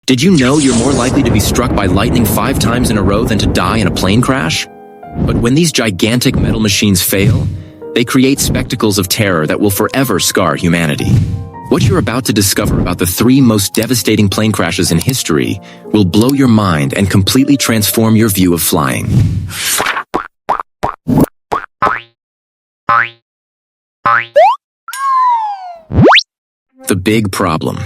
Did you know you're more likely to be struck by lightning 5 times in a row than to die in a plane crash? But when these gigantic metal machines fail, they create spectacles of terror that will forever scar humanity. What you're about to discover about the 3 most devastating plane crashes in history will blow your mind and completely transform your view of flying. The big problem.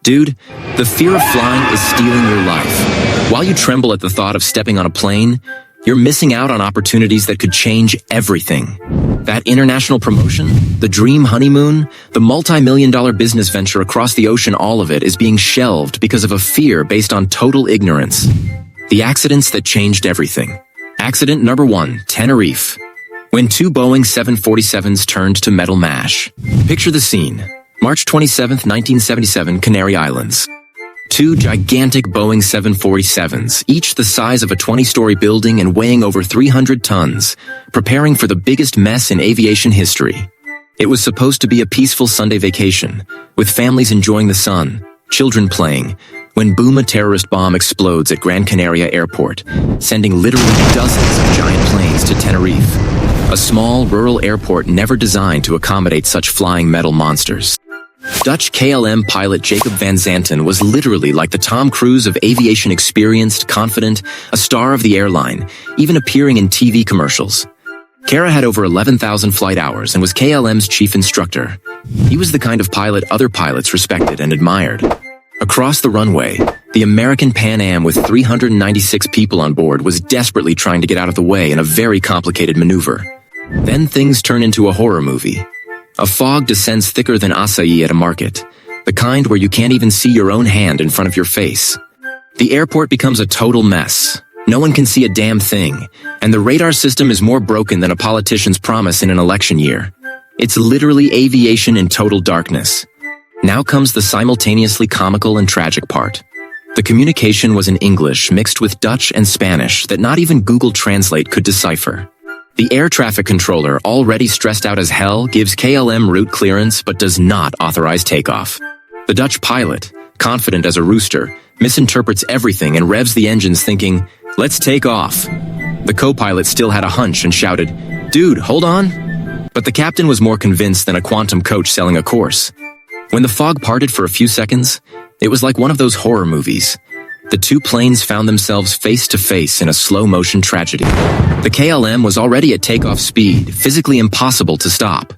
Dude, the fear of flying is stealing your life. While you tremble at the thought of stepping on a plane, you're missing out on opportunities that could change everything. That international promotion, the dream honeymoon, the multi-million-dollar business venture across the ocean, all of it is being shelved because of a fear based on total ignorance. The accidents that changed everything. Accident number 1, Tenerife. When 2 Boeing 747s turned to metal mash. Picture the scene. March 27, 1977, Canary Islands. 2 gigantic Boeing 747s, each the size of a 20-story building and weighing over 300 tons, preparing for the biggest mess in aviation history. It was supposed to be a peaceful Sunday vacation, with families enjoying the sun, children playing, when boom, a terrorist bomb explodes at Gran Canaria Airport, sending literally dozens of giant planes to Tenerife, a small, rural airport never designed to accommodate such flying metal monsters. Dutch KLM pilot Jacob van Zanten was literally like the Tom Cruise of aviation, experienced, confident, a star of the airline, even appearing in TV commercials. Kara had over 11,000 flight hours and was KLM's chief instructor. He was the kind of pilot other pilots respected and admired. Across the runway, the American Pan Am with 396 people on board was desperately trying to get out of the way in a very complicated maneuver. Then things turn into a horror movie. A fog descends thicker than acai at a market, the kind where you can't even see your own hand in front of your face. The airport becomes a total mess. No one can see a damn thing, and the radar system is more broken than a politician's promise in an election year. It's literally aviation in total darkness. Now comes the simultaneously comical and tragic part. The communication was in English mixed with Dutch and Spanish that not even Google Translate could decipher. The air traffic controller, already stressed out as hell, gives KLM route clearance but does not authorize takeoff. The Dutch pilot, confident as a rooster, misinterprets everything and revs the engines thinking, "Let's take off." The co-pilot still had a hunch and shouted, "Dude, hold on." But the captain was more convinced than a quantum coach selling a course. When the fog parted for a few seconds, it was like one of those horror movies. The 2 planes found themselves face to face in a slow-motion tragedy. The KLM was already at takeoff speed, physically impossible to stop.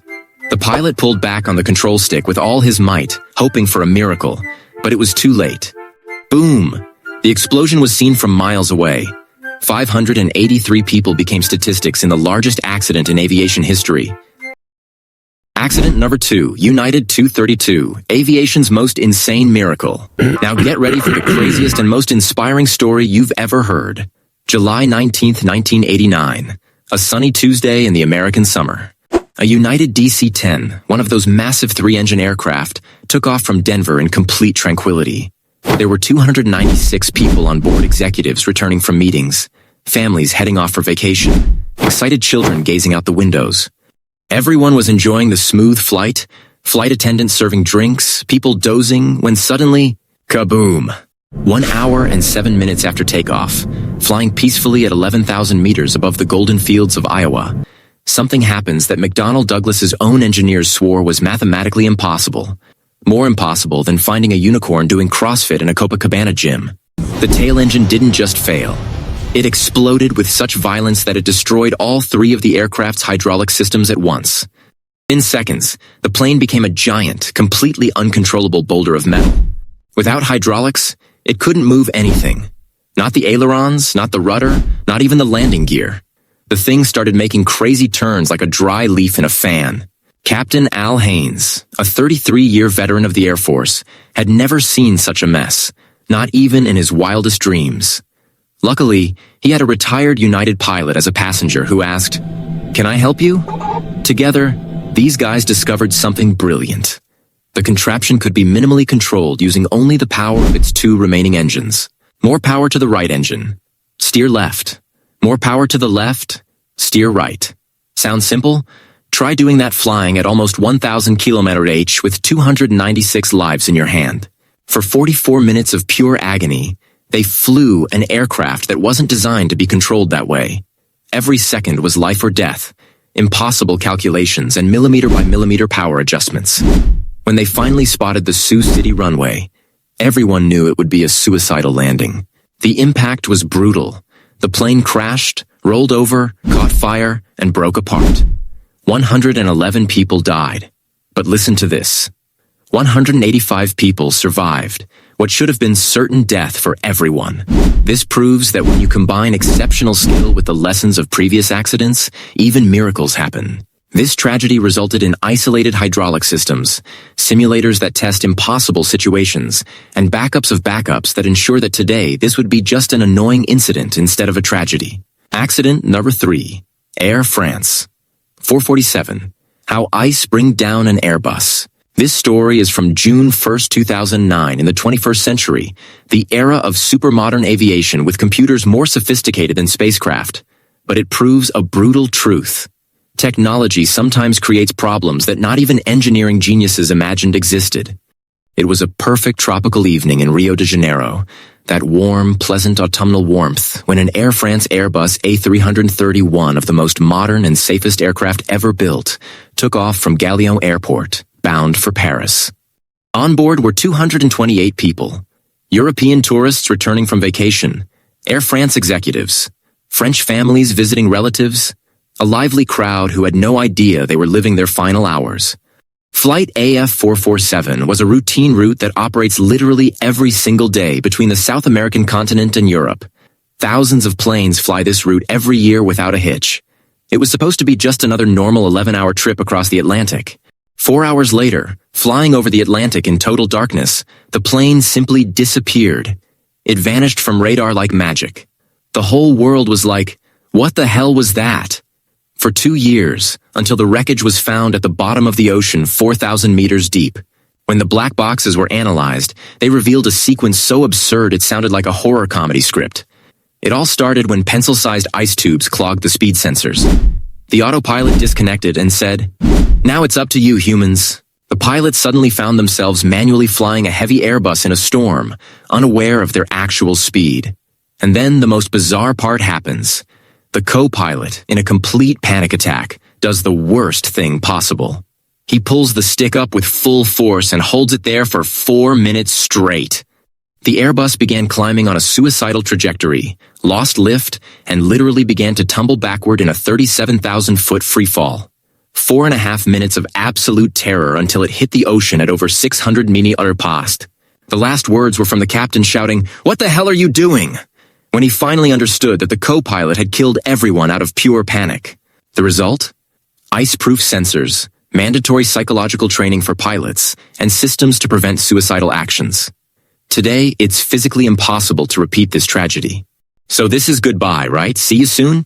The pilot pulled back on the control stick with all his might, hoping for a miracle, but it was too late. Boom! The explosion was seen from miles away. 583 people became statistics in the largest accident in aviation history. Accident number 2, United 232, aviation's most insane miracle. Now get ready for the craziest and most inspiring story you've ever heard. July 19, 1989, a sunny Tuesday in the American summer. A United DC-10, one of those massive 3-engine aircraft, took off from Denver in complete tranquility. There were 296 people on board, executives returning from meetings, families heading off for vacation, excited children gazing out the windows. Everyone was enjoying the smooth flight, flight attendants serving drinks, people dozing, when suddenly, kaboom! 1 hour and 7 minutes after takeoff, flying peacefully at 11,000 meters above the golden fields of Iowa, something happens that McDonnell Douglas's own engineers swore was mathematically impossible. More impossible than finding a unicorn doing CrossFit in a Copacabana gym. The tail engine didn't just fail. It exploded with such violence that it destroyed all 3 of the aircraft's hydraulic systems at once. In seconds, the plane became a giant, completely uncontrollable boulder of metal. Without hydraulics, it couldn't move anything. Not the ailerons, not the rudder, not even the landing gear. The thing started making crazy turns like a dry leaf in a fan. Captain Al Haynes, a 33-year veteran of the Air Force, had never seen such a mess, not even in his wildest dreams. Luckily, he had a retired United pilot as a passenger who asked, "Can I help you?" Together, these guys discovered something brilliant. The contraption could be minimally controlled using only the power of its 2 remaining engines. More power to the right engine. Steer left. More power to the left. Steer right. Sounds simple? Try doing that flying at almost 1,000 km/h with 296 lives in your hand. For 44 minutes of pure agony, they flew an aircraft that wasn't designed to be controlled that way. Every second was life or death, impossible calculations and millimeter-by-millimeter power adjustments. When they finally spotted the Sioux City runway, everyone knew it would be a suicidal landing. The impact was brutal. The plane crashed, rolled over, caught fire, and broke apart. 111 people died. But listen to this. 185 people survived, what should have been certain death for everyone. This proves that when you combine exceptional skill with the lessons of previous accidents, even miracles happen. This tragedy resulted in isolated hydraulic systems, simulators that test impossible situations, and backups of backups that ensure that today this would be just an annoying incident instead of a tragedy. Accident number 3. Air France. 447. How ice bring down an Airbus. This story is from June 1st, 2009 in the 21st century, the era of supermodern aviation with computers more sophisticated than spacecraft. But it proves a brutal truth. Technology sometimes creates problems that not even engineering geniuses imagined existed. It was a perfect tropical evening in Rio de Janeiro, that warm, pleasant autumnal warmth when an Air France Airbus A330, of the most modern and safest aircraft ever built, took off from Galeon Airport, bound for Paris. On board were 228 people, European tourists returning from vacation, Air France executives, French families visiting relatives, a lively crowd who had no idea they were living their final hours. Flight AF447 was a routine route that operates literally every single day between the South American continent and Europe. Thousands of planes fly this route every year without a hitch. It was supposed to be just another normal 11-hour trip across the Atlantic. 4 hours later, flying over the Atlantic in total darkness, the plane simply disappeared. It vanished from radar like magic. The whole world was like, what the hell was that? For 2 years, until the wreckage was found at the bottom of the ocean 4,000 meters deep. When the black boxes were analyzed, they revealed a sequence so absurd it sounded like a horror comedy script. It all started when pencil-sized ice tubes clogged the speed sensors. The autopilot disconnected and said, "Now it's up to you, humans." The pilots suddenly found themselves manually flying a heavy Airbus in a storm, unaware of their actual speed. And then the most bizarre part happens. The co-pilot, in a complete panic attack, does the worst thing possible. He pulls the stick up with full force and holds it there for 4 minutes straight. The Airbus began climbing on a suicidal trajectory, lost lift, and literally began to tumble backward in a 37,000-foot freefall. 4.5 minutes of absolute terror until it hit the ocean at over 600 meters past. The last words were from the captain shouting, "What the hell are you doing?" when he finally understood that the co-pilot had killed everyone out of pure panic. The result? Ice-proof sensors, mandatory psychological training for pilots, and systems to prevent suicidal actions. Today, it's physically impossible to repeat this tragedy. So this is goodbye, right? See you soon?